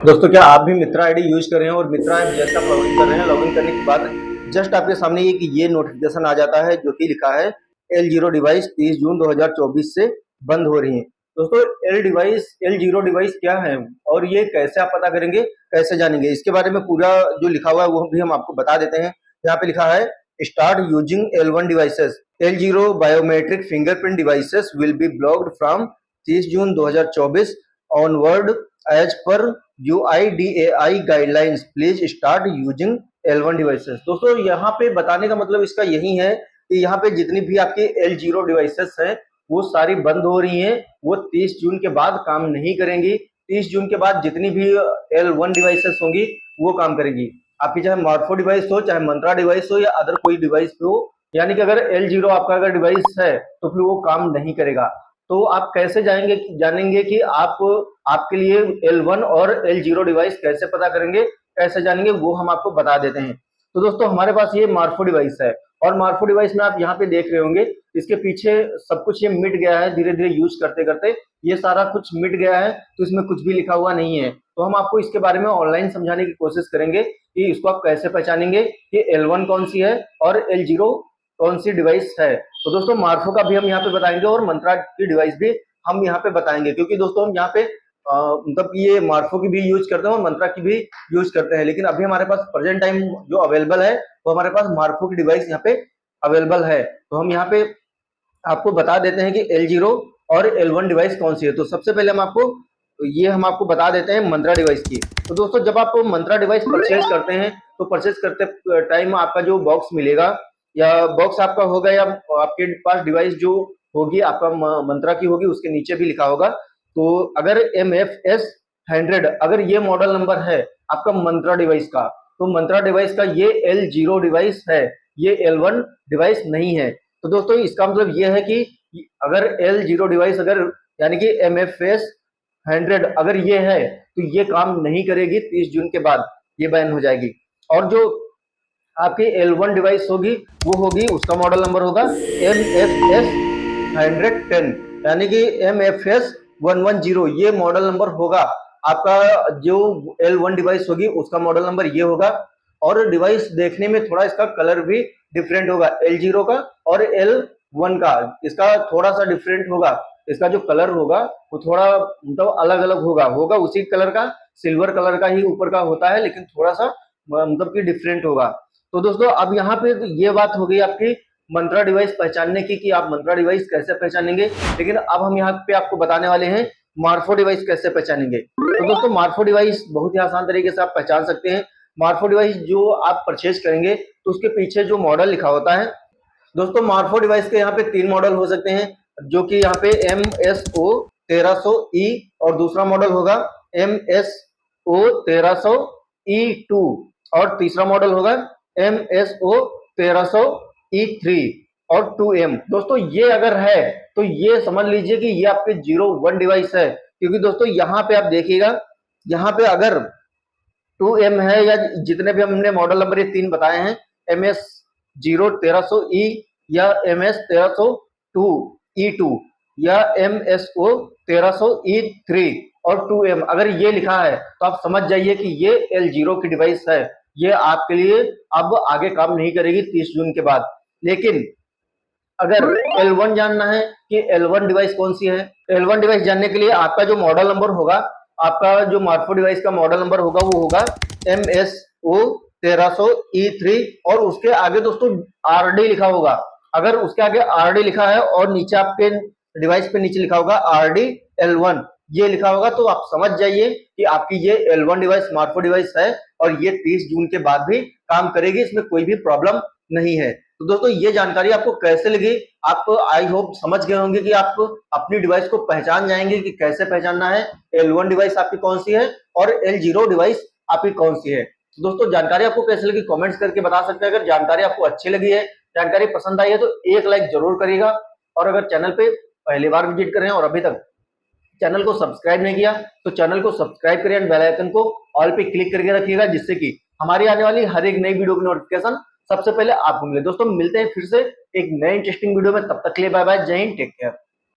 दोस्तों क्या आप भी मित्रा आईडी यूज कर रहे हैं और मित्रा ऐप जैसे आप लॉगिन कर रहे हैं, लॉगिन करने के बाद जस्ट आपके सामने ये नोटिफिकेशन आ जाता है जो कि लिखा है L0 डिवाइस 30 जून 2024 से बंद हो रही है। दोस्तों L0 डिवाइस क्या है और ये कैसे आप पता करेंगे, कैसे जानेंगे, इसके बारे में पूरा जो लिखा हुआ है वो भी हम आपको बता देते हैं। यहाँ पे लिखा है start using L1 devices, L0 biometric fingerprint devices will be blocked from 30 June 2024 onward as per UIDAI guidelines, please start using L1 devices. दोस्तों यहाँ पे बताने का मतलब इसका यही है कि यहाँ पे जितनी भी आपकी L0 डिवाइसेस हैं वो सारी बंद हो रही हैं, वो 30 जून के बाद काम नहीं करेंगी। 30 जून के बाद जितनी भी L1 डिवाइसेस होंगी वो काम करेंगी। आपकी चाहे मार्फो डिवाइस हो, चाहे मंत्रा डिवाइस हो या अदर कोई डिवाइस हो, यानी कि अगर L0 आपका अगर डिवाइस है तो फिर वो काम नहीं करेगा। तो आप कैसे जानेंगे कि आप आपके लिए L1 और L0 डिवाइस कैसे पता करेंगे, कैसे जानेंगे, वो हम आपको बता देते हैं। तो दोस्तों हमारे पास ये मार्फो डिवाइस है और मार्फो डिवाइस में आप यहाँ पे देख रहे होंगे इसके पीछे सब कुछ ये मिट गया है, धीरे धीरे यूज करते करते ये सारा कुछ मिट गया है, तो इसमें कुछ भी लिखा हुआ नहीं है। तो हम आपको इसके बारे में ऑनलाइन समझाने की कोशिश करेंगे कि इसको आप कैसे पहचानेंगे कि L1 कौन सी है और L0 कौन सी डिवाइस है। तो दोस्तों मार्फो का भी हम यहाँ पे बताएंगे और मंत्रा की डिवाइस भी हम यहाँ पे बताएंगे, क्योंकि दोस्तों हम यहाँ पे मतलब ये मार्फो की भी यूज करते हैं और मंत्रा की भी यूज करते हैं, लेकिन अभी हमारे पास प्रेजेंट टाइम जो अवेलेबल है वो हमारे पास मार्फो की डिवाइस यहाँ पे अवेलेबल है। तो हम यहाँ पे आपको बता देते हैं कि L0 और L1 डिवाइस कौन सी है। तो सबसे पहले हम आपको बता देते हैं मंत्रा डिवाइस की। तो दोस्तों जब आप मंत्रा डिवाइस परचेज करते हैं तो परचेज करते टाइम आपका जो बॉक्स मिलेगा या बॉक्स आपका होगा या आपके पास डिवाइस जो होगी आपका मंत्रा की होगी, उसके नीचे भी लिखा होगा। तो अगर MFS 100 अगर ये मॉडल नंबर है आपका मंत्रा डिवाइस का, तो मंत्रा डिवाइस का ये L0 डिवाइस है, ये L1 डिवाइस नहीं है। तो दोस्तों इसका मतलब ये है कि अगर L0 डिवाइस अगर यानी कि MFS 100 अगर ये है तो ये काम नहीं करेगी, 30 जून के बाद ये बैन हो जाएगी। और जो आपकी L1 डिवाइस होगी वो होगी, उसका मॉडल नंबर होगा MFS 110 यानी कि MFS 110 ये मॉडल नंबर होगा आपका। जो L1 डिवाइस होगी उसका मॉडल नंबर ये होगा और डिवाइस देखने में थोड़ा इसका कलर भी डिफरेंट होगा, L0 का और L1 का इसका थोड़ा सा डिफरेंट होगा। इसका जो कलर होगा वो थोड़ा मतलब अलग अलग होगा उसी कलर का, सिल्वर कलर का ही ऊपर का होता है, लेकिन थोड़ा सा मतलब कि डिफरेंट होगा। तो दोस्तों अब यहाँ पे ये बात हो गई आपकी मंत्रा डिवाइस पहचानने की कि आप मंत्रा डिवाइस कैसे पहचानेंगे, लेकिन अब हम यहाँ पे आपको बताने वाले हैं मार्फो डिवाइस कैसे पहचानेंगे। तो दोस्तों मार्फो डिवाइस बहुत ही आसान तरीके से आप पहचान सकते हैं। मार्फो डिवाइस जो आप परचेज करेंगे तो उसके पीछे जो मॉडल लिखा होता है, दोस्तों मार्फो डिवाइस के यहाँ पे 3 मॉडल हो सकते हैं, जो कि यहाँ पे MSO 1300E और दूसरा मॉडल होगा MSO 1300E2 और तीसरा मॉडल होगा MSO 1300E3 और 2M। दोस्तों ये अगर है तो ये समझ लीजिए कि ये आपके 01 डिवाइस है, क्योंकि दोस्तों यहाँ पे आप देखिएगा, यहाँ पे अगर 2M है या जितने भी हमने मॉडल नंबर ये 3 बताए हैं, MS0 1300E या MS 1300E2 या MSO 1300E3 और 2M अगर ये लिखा है तो आप समझ जाइए कि ये L0 की डिवाइस है, ये आपके लिए अब आगे काम नहीं करेगी 30 जून के बाद। लेकिन अगर L1 जानना है कि L1 डिवाइस कौन सी है, L1 डिवाइस जानने के लिए आपका जो मॉडल नंबर होगा, आपका जो मार्फो डिवाइस का मॉडल नंबर होगा वो होगा MSO 1300E3 और उसके आगे दोस्तों RD लिखा होगा। अगर उसके आगे RD लिखा है और नीचे आपके डिवाइस पे नीचे लिखा होगा RD L1 ये लिखा होगा, तो आप समझ जाइए कि आपकी ये L1 डिवाइस मार्फो डिवाइस है और ये 30 जून के बाद भी काम करेगी, इसमें कोई भी प्रॉब्लम नहीं है। तो दोस्तों ये जानकारी आपको कैसे लगी, आप आई होप समझ गए होंगे कि आप अपनी डिवाइस को पहचान जाएंगे कि कैसे पहचानना है, L1 डिवाइस आपकी कौन सी है और L0 डिवाइस आपकी कौन सी है। तो दोस्तों जानकारी आपको कैसे लगी कमेंट्स करके बता सकते हैं। अगर जानकारी आपको अच्छी लगी है, जानकारी पसंद आई है, तो एक लाइक जरूर करिएगा और अगर चैनल पे पहली बार विजिट कर रहे हैं और अभी तक चैनल को सब्सक्राइब नहीं किया तो चैनल को सब्सक्राइब करिए, बेल आइकन को ऑल पे क्लिक करके रखिएगा, जिससे कि हमारी आने वाली हर एक नई वीडियो की नोटिफिकेशन सबसे पहले आपको मिले। दोस्तों मिलते हैं फिर से एक नए इंटरेस्टिंग वीडियो में, तब तक के लिए बाय बाय, जय हिंद, टेक केयर।